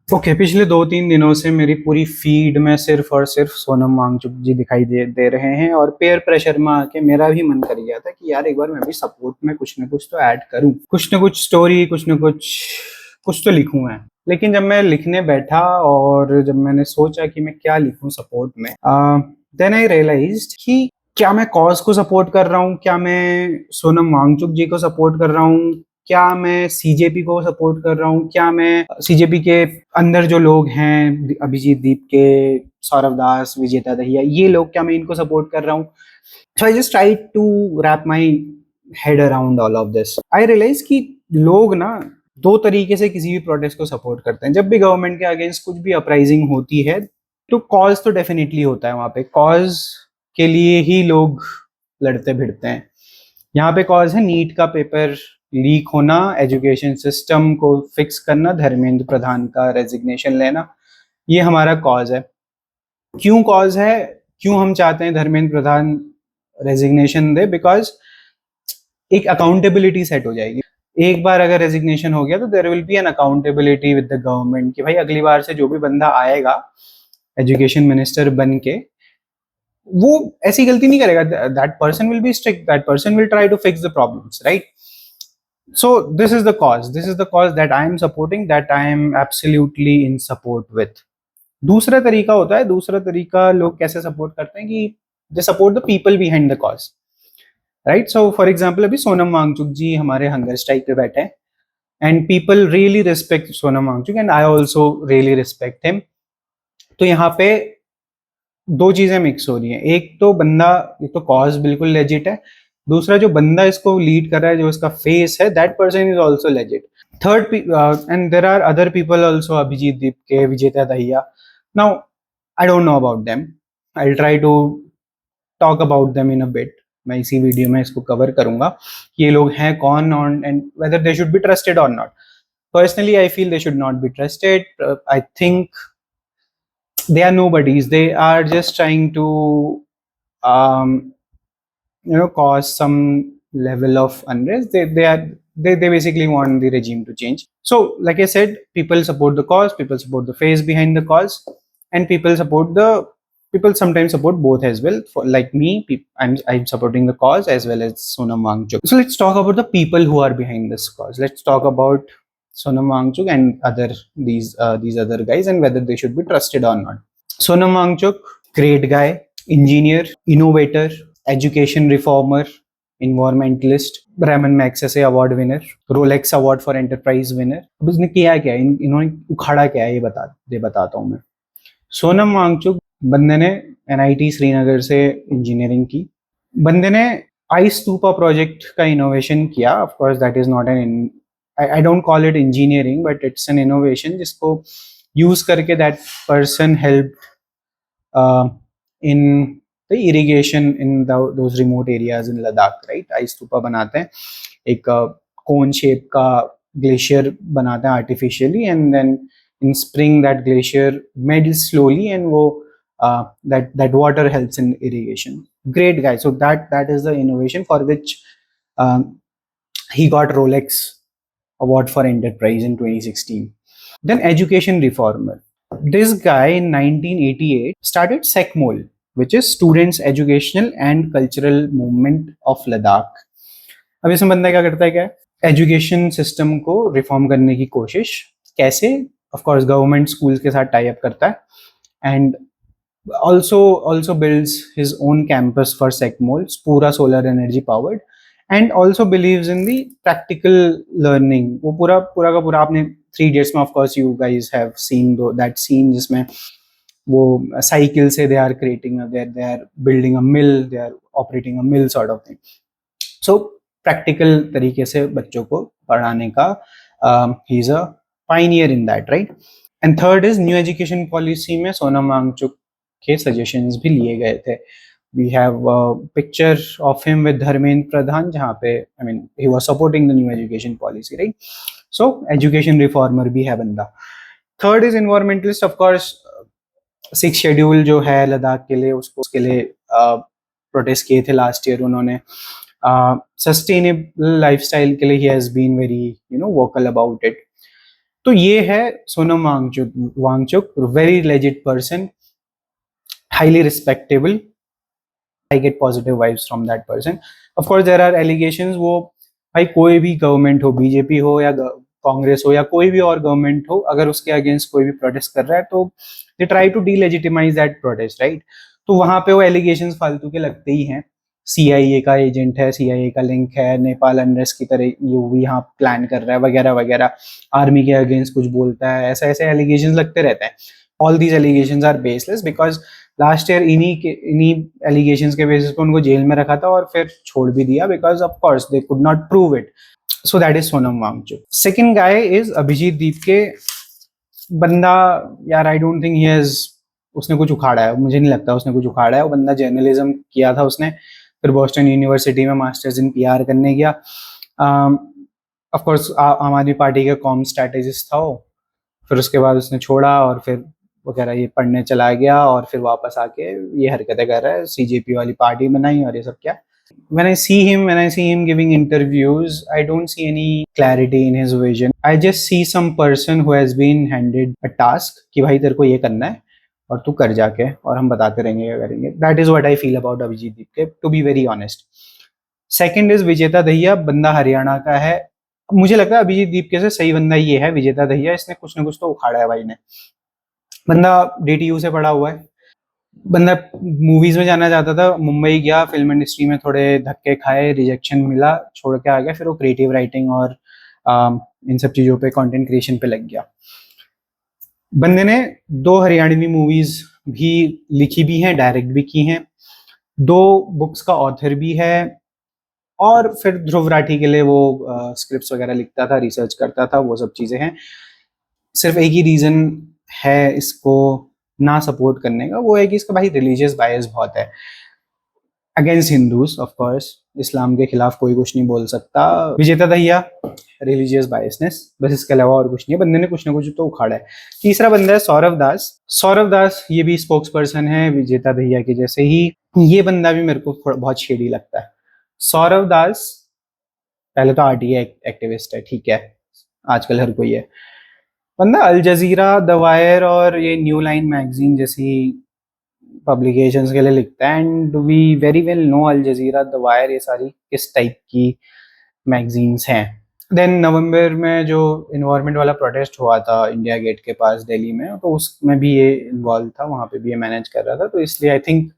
Okay, पिछले 2-3 दिनों से मेरी पूरी फीड में सिर्फ और सिर्फ सोनम वांगचुक जी दिखाई दे रहे हैं, और पेयर प्रेशर में आके मेरा भी मन कर गया था कि यार एक बार मैं भी सपोर्ट में कुछ ना कुछ तो ऐड करूं, कुछ ना कुछ स्टोरी, कुछ ना कुछ तो लिखूं मैं। लेकिन जब मैं लिखने बैठा और जब मैंने सोचा कि मैं क्या लिखूं सपोर्ट में, देन आई रियलाइज्ड कि क्या मैं कॉज को सपोर्ट कर रहा हूँ, क्या मैं सोनम वांगचुक जी को सपोर्ट कर रहा हूँ, क्या मैं सीजेपी को सपोर्ट कर रहा हूँ, क्या मैं सीजेपी के अंदर जो लोग हैं, अभिजीत दीप के, सौरव दास, विजेता दहिया, ये लोग, क्या मैं इनको सपोर्ट कर रहा हूँ। So I just try to wrap my head around all of this. I realise कि लोग ना दो तरीके से किसी भी प्रोटेस्ट को सपोर्ट करते हैं। जब भी गवर्नमेंट के अगेंस्ट कुछ भी अपराइजिंग होती है तो कॉज तो डेफिनेटली होता है, वहां पे कॉज के लिए ही लोग लड़ते भिड़ते हैं। यहाँ पे कॉज है नीट का पेपर लीक होना, एजुकेशन सिस्टम को फिक्स करना, धर्मेंद्र प्रधान का रेजिग्नेशन लेना, ये हमारा कॉज है। क्यों कॉज है, क्यों हम चाहते हैं धर्मेंद्र प्रधान रेजिग्नेशन दे? बिकॉज एक अकाउंटेबिलिटी सेट हो जाएगी। एक बार अगर रेजिग्नेशन हो गया तो there will be an accountability with the government कि भाई अगली बार से जो भी बंदा आएगा एजुकेशन मिनिस्टर बन के, वो ऐसी गलती नहीं करेगा। That person will be strict, that person will try to fix the problems, right? So this is the cause, this is the cause that I am supporting, that I am absolutely in support with. दूसरा तरीका होता है, दूसरा तरीका लोग कैसे support करते हैं कि they support the people behind the cause, right? So for example अभी सोनम वांगचुक जी हमारे हंगर स्ट्राइक पे बैठे हैं, and people really respect Sonam Wangchuk and I also really respect him. तो यहाँ पे दो चीजें मिक्स हो रही हैं। एक तो बंदा, एक तो कॉज बिल्कुल लेजिट है, दूसरा जो बंदा इसको लीड कर रहा है, जो इसका फेस है, that person is also legit. Third, and there are other people also, Abhijit दीप के, Vijeta Dahiya. Now I don't know about them, I try to talk about them in a bit. मैं इसी वीडियो में इसको कवर करूंगा कि ये लोग हैं कौन and whether they should be trusted और not. Personally I feel they should not be trusted. I think they are nobodies, they are just trying to um, cause some level of unrest. They basically want the regime to change. So like I said, people support the cause, people support the face behind the cause, and people sometimes support both as well. For like me, I'm supporting the cause as well as Sonam Wangchuk. So let's talk about the people who are behind this cause. Let's talk about Sonam Wangchuk and these other guys, and whether they should be trusted or not. Sonam Wangchuk, great guy, engineer, innovator, education reformer, environmentalist, Raman Magsaysay award winner, Rolex award for enterprise winner. अब इसने किया क्या, इन्होंने उखाड़ा क्या है, ये बताता हूँ मैं। सोनम वांगचुक बंदे ने एनआईटी श्रीनगर से इंजीनियरिंग की। बंदे ने आई स्तूपा प्रोजेक्ट का इनोवेशन किया। Of course that is not an, I don't call it engineering, but it's an innovation जिसको यूज करके that person help in the irrigation in those remote areas in Ladakh, right? Ice stupa बनाते हैं, एक cone shape का glacier बनाते हैं artificially, and then in spring that glacier melts slowly, and wo that water helps in irrigation. Great guy. So that is the innovation for which um, he got Rolex award for enterprise in 2016. Then education reformer, this guy in 1988 started SECMOL, which is Students Educational and Cultural Movement of Ladakh. अब इसमें बंदा क्या करता है, क्या education system को reform करने की कोशिश कैसे? ऑफ कोर्स गवर्नमेंट स्कूल्स के साथ टाई अप करता है, and also builds his own campus for SECMOL, पूरा solar energy powered, and also believes in the practical learning. वो पूरा पूरा का पूरा, आपने 3 Idiots में of course you guys have seen that scene जिसमें वो साइकिल से they are creating, they are building a mill, they are operating a mill sort of thing. So practical तरीके से बच्चों को पढ़ाने का ही is a pioneer in that, right? And third is new education policy में सोनम वांगचुक के सजेशंस भी लिए गए थे। We have picture of him with Dharmendra Pradhan, जहाँ पे I mean he was supporting the new education policy, right? So education reformer भी है बंदा। Third is environmentalist. Of course 6 schedule जो है लद्दाख के लिए, उसके लिए प्रोटेस्ट किए थे लास्ट ईयर उन्होंने। सस्टेनेबल लाइफस्टाइल के लिए ही has been very vocal about it. तो ये है Sonam Wangchuk, very legit person, highly respectable. I get positive vibes from that person. Of course, there are allegations. वो भाई कोई भी गवर्नमेंट हो, बीजेपी हो या कांग्रेस हो या कोई भी और गवर्नमेंट हो, अगर उसके अगेंस्ट कोई भी प्रोटेस्ट कर रहा है तो they try to delegitimize that protest, right? तो वहां पे वो एलिगेशंस फालतू के लगते ही हैं। सीआईए का एजेंट है, सीआईए का लिंक है, नेपाल अनरेस्ट की तरह ये भी यहाँ प्लान कर रहा है वगैरह वगैरह, आर्मी के अगेंस्ट कुछ बोलता है, ऐसा ऐसे एलिगेशन लगते रहते हैं। All these allegations are baseless because last year इन्हीं एलिगेशंस के बेसिस पे उनको जेल में रखा था और फिर छोड़ भी दिया because of course they could not prove it. So that is Sonam Wangchuk. Second guy is Abhijit दीप के। बंदा यार I don't think he has, उसने कुछ उखाड़ा है, मुझे नहीं लगता उसने कुछ उखाड़ा है। वो बंदा जर्नलिज्म किया था उसने, फिर बॉस्टन यूनिवर्सिटी में मास्टर्स इन पीआर करने गया। ऑफ कोर्स आम आदमी पार्टी का कॉम स्ट्रेटेजिस्ट था वो, फिर उसके बाद उसने छोड़ा और फिर वगैरह ये पढ़ने चला गया और फिर वापस आके ये हरकतें कर रहा है, सीजेपी वाली पार्टी बनाई और ये सब क्या। when I see him giving interviews, I don't see any clarity in his vision. I just see some person who has been handed a task कि भाई तेरे को ये करना है और तू कर जाके, और हम बताते रहेंगे क्या करेंगे। That is what I feel about Abhijit Deep, to be very honest. Second is विजेता दहिया। बंदा हरियाणा का है। मुझे लगता है अभिजीत दीप के से सही बंदा ये है विजेता दहिया। इसने कुछ ना कुछ तो उखाड़ा है भाई ने। बंदा डीटीयू से पढ़ा हुआ है, बंदा मूवीज में जाना चाहता था, मुंबई गया, फिल्म इंडस्ट्री में थोड़े धक्के खाए, रिजेक्शन मिला, छोड़ के आ गया, फिर वो क्रिएटिव राइटिंग और इन सब चीजों पे, कंटेंट क्रिएशन पे लग गया। बंदे ने 2 हरियाणवी मूवीज भी लिखी भी हैं, डायरेक्ट भी की हैं, 2 बुक्स का ऑथर भी है, और फिर ध्रुव राठी के लिए वो स्क्रिप्ट्स वगैरह लिखता था, रिसर्च करता था, वो सब चीजें हैं। सिर्फ एक ही रीजन है इसको ना सपोर्ट करने का, वो है कि इसका भाई रिलीजियस बायस बहुत है अगेंस्ट हिंदूज। ऑफ कोर्स इस्लाम के खिलाफ कोई कुछ नहीं बोल सकता। विजेता दहिया, रिलीजियस बायसनेस, बस इसके अलावा और कुछ नहीं है। बंदे ने कुछ ना कुछ तो उखाड़ा है। तीसरा बंदा है सौरव दास। सौरव दास ये भी स्पोक्स पर्सन है विजेता दहिया के जैसे ही। ये बंदा भी मेरे को बहुत शेडी लगता है। सौरव दास पहले तो आरटीआई एक्टिविस्ट है, ठीक है, आजकल हर कोई है। बंदा अल जजीरा, द वायर और ये न्यू लाइन मैगजीन जैसी पब्लिकेशंस के लिए लिखता है, and we very well know Al Jazeera, the Wire, ये सारी किस टाइप की मैगजीन्स हैं। देन नवंबर में जो इन्वायरमेंट वाला प्रोटेस्ट हुआ था इंडिया गेट के पास दिल्ली में, तो उसमें भी ये इन्वॉल्व था, वहां पे भी ये मैनेज कर रहा था, तो इसलिए आई थिंक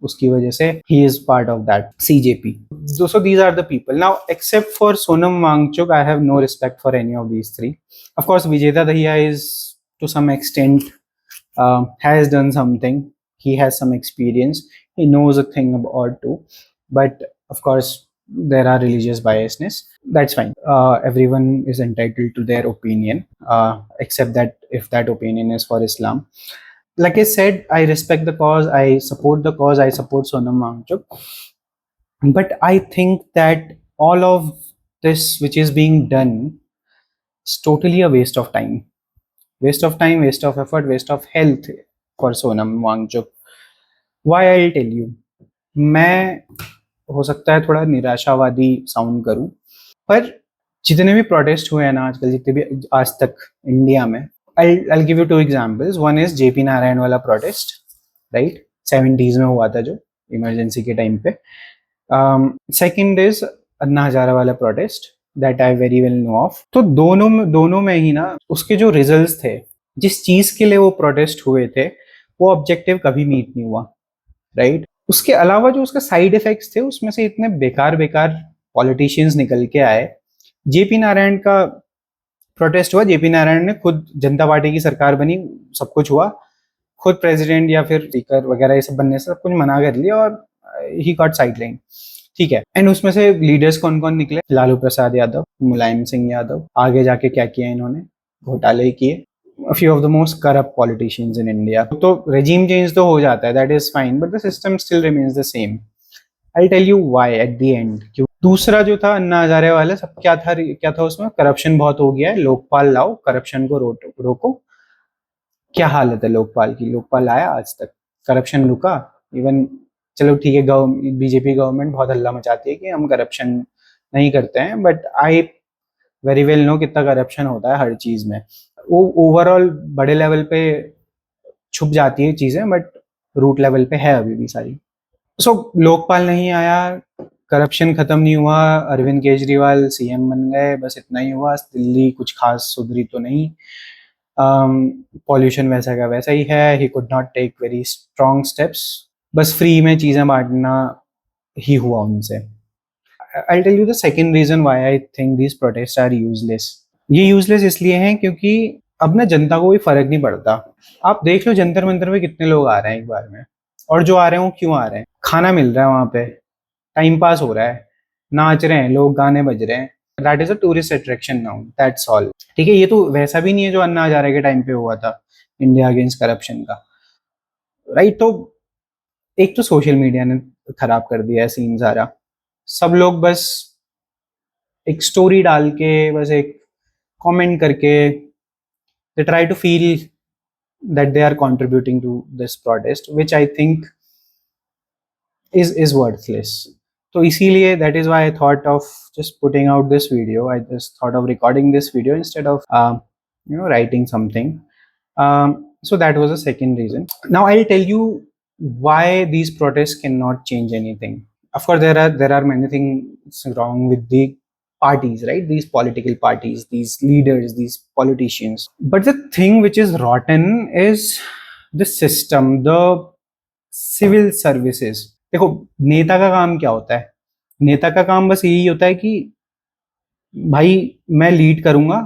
उसकी वजह से he is part of that CJP. So these are the people. Now, except for Sonam Wangchuk, I have no respect for any of these 3. Of course, Vijeta Dahiya is to some extent has done something. He has some experience. He knows a thing or two. But of course, there are religious biasness. That's fine. Everyone is entitled to their opinion, except that if that opinion is for Islam. Like I said, I respect the cause. I support the cause. I support Sonam Wangchuk. But I think that all of this which is being done is totally a waste of time. Waste of time, waste of effort, waste of health for Sonam Wangchuk. Why? I'll tell you. मैं हो सकता है थोड़ा निराशावादी sound करूं, पर जितने भी प्रोटेस्ट हुए हैं ना आजकल, जितने भी आज तक इंडिया में, I'll give you 2 examples. One is JP Narayan वाला प्रोटेस्ट, राइट, 70s में हुआ था जो इमरजेंसी के टाइम पे। सेकंड इज अन्ना हजारा वाला protest that I very well know of. तो दोनों में ही ना उसके जो रिजल्ट्स थे, जिस चीज के लिए वो प्रोटेस्ट हुए थे, वो ऑब्जेक्टिव कभी मीट नहीं हुआ, राइट। उसके अलावा जो उसका साइड इफेक्ट्स थे, उसमें से इतने बेकार पॉलिटिशियंस निकल के आए। जेपी नारायण का प्रोटेस्ट हुआ, जेपी नारायण ने खुद जनता पार्टी की सरकार बनी, सब कुछ हुआ, खुद प्रेसिडेंट या फिर स्पीकर वगैरह ये सब बनने से सब कुछ मना कर लिया और ही गॉट साइडलाइन, ठीक है। एंड उसमें से लीडर्स कौन कौन निकले? लालू प्रसाद यादव, मुलायम सिंह यादव, आगे जाके क्या किया इन्होंने, घोटाले किए, few of the most corrupt politicians in India. तो रेजिम चेंज तो हो जाता है, that is fine, but the system still remains the same. I tell you why at the end. क्यों? दूसरा जो था अन्ना हजारे वाला, सब क्या था उसमें? करप्शन बहुत हो गया है, लोकपाल लाओ, करप्शन को रोको। क्या हालत है लोकपाल की? लोकपाल आया आज तक? करप्शन रुका? इवन चलो ठीक है, बीजेपी गवर्नमेंट बहुत हल्ला मचाती है कि हम करप्शन नहीं करते हैं, but I very well know कितना करप्शन होता है हर चीज में। वो ओवरऑल बड़े लेवल पे छुप जाती है चीजें, बट रूट लेवल पे है अभी भी सारी। सो लोकपाल नहीं आया, करप्शन खत्म नहीं हुआ, अरविंद केजरीवाल सीएम बन गए, बस इतना ही हुआ। दिल्ली कुछ खास सुधरी तो नहीं, पॉल्यूशन वैसा का वैसा ही है। He could not take very strong steps, बस फ्री में चीजें बांटना ही हुआ उनसे। I tell you the second reason why I think these protest are useless. ये यूजलेस इसलिए हैं क्योंकि अब ना जनता को कोई फर्क नहीं पड़ता। आप देख लो जंतर मंतर में कितने लोग आ रहे हैं एक बार में, और जो आ रहे हैं वो क्यों आ रहे हैं? खाना मिल रहा है वहां पे, टाइम पास हो रहा है, नाच रहे हैं लोग, गाने बज रहे हैं। That is a tourist attraction now, that's all. ठीक है, ये तो वैसा भी नहीं है जो अन्ना हजारे के टाइम पे हुआ था इंडिया अगेंस्ट करप्शन का, राइट? तो एक तो सोशल मीडिया ने खराब कर दिया है सीन सारा। सब लोग बस एक स्टोरी डाल के, बस एक कमेंट करके, they try to feel that they are contributing to this protest, which I think is worthless. So इसीलिए that is why I thought of just putting out this video. I just thought of recording this video instead of writing something. So that was the second reason. Now I'll tell you why these protests cannot change anything. Of course there are many things wrong with the parties, right? These political parties, these leaders, these politicians. But the thing which is rotten is the system, the civil services. देखो, नेता का काम क्या होता है? नेता का काम बस यही होता है कि भाई मैं लीड करूंगा,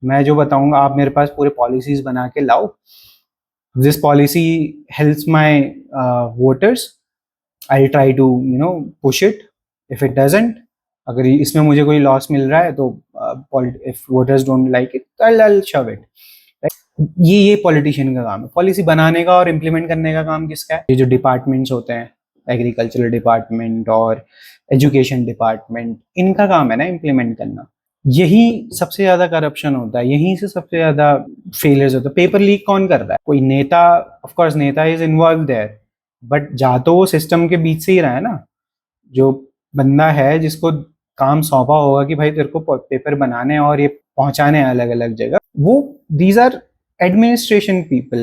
मैं जो बताऊंगा आप मेरे पास पूरे पॉलिसीज बना के लाओ, this policy helps my voters, I try to push it. If it doesn't, अगर इसमें मुझे कोई लॉस मिल रहा है तो if voters don't like it I will shove it. ये पॉलिटिशियन का काम है। पॉलिसी बनाने का और इम्प्लीमेंट करने का काम किसका है? ये जो डिपार्टमेंट्स होते हैं, एग्रीकल्चरल डिपार्टमेंट और एजुकेशन डिपार्टमेंट, इनका काम है ना इम्प्लीमेंट करना। यही सबसे ज्यादा करप्शन होता है, यहीं से सबसे ज्यादा फेलियर्स होता है। पेपर लीक कौन कर रहा है? कोई नेता। ऑफ कोर्स नेता इज इन्वॉल्व देयर, बट जा तो वो सिस्टम के बीच से ही रहा है ना। जो बंदा है जिसको काम सौंपा होगा कि भाई तेरे को पेपर बनाने और ये पहुंचाने अलग अलग जगह, वो these are administration people.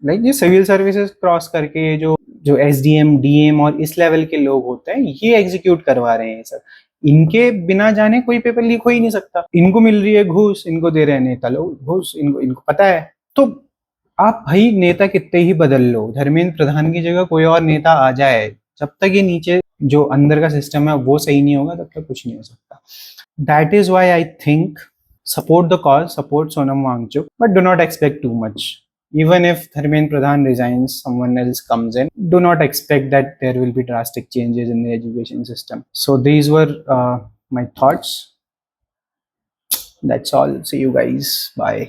Like ये सिविल सर्विसेज क्रॉस करके जो जो एसडीएम डीएम और इस लेवल के लोग होते हैं, ये एग्जीक्यूट करवा रहे हैं सर। इनके बिना जाने कोई पेपर लीक हो ही नहीं सकता। इनको मिल रही है घूस, इनको दे रहे हैं नेता लोग घूस, इनको इनको पता है। तो आप भाई नेता कितने ही बदल लो, धर्मेंद्र प्रधान की जगह कोई और नेता आ जाए, जब तक ये नीचे जो अंदर का सिस्टम है वो सही नहीं होगा तब तक कुछ नहीं हो सकता। That is why I think support the cause, support Sonam Wangchuk, but do not expect too much. Even if Dharmendra Pradhan resigns, someone else comes in, do not expect that there will be drastic changes in the education system. So these were my thoughts. That's all. See you guys. Bye.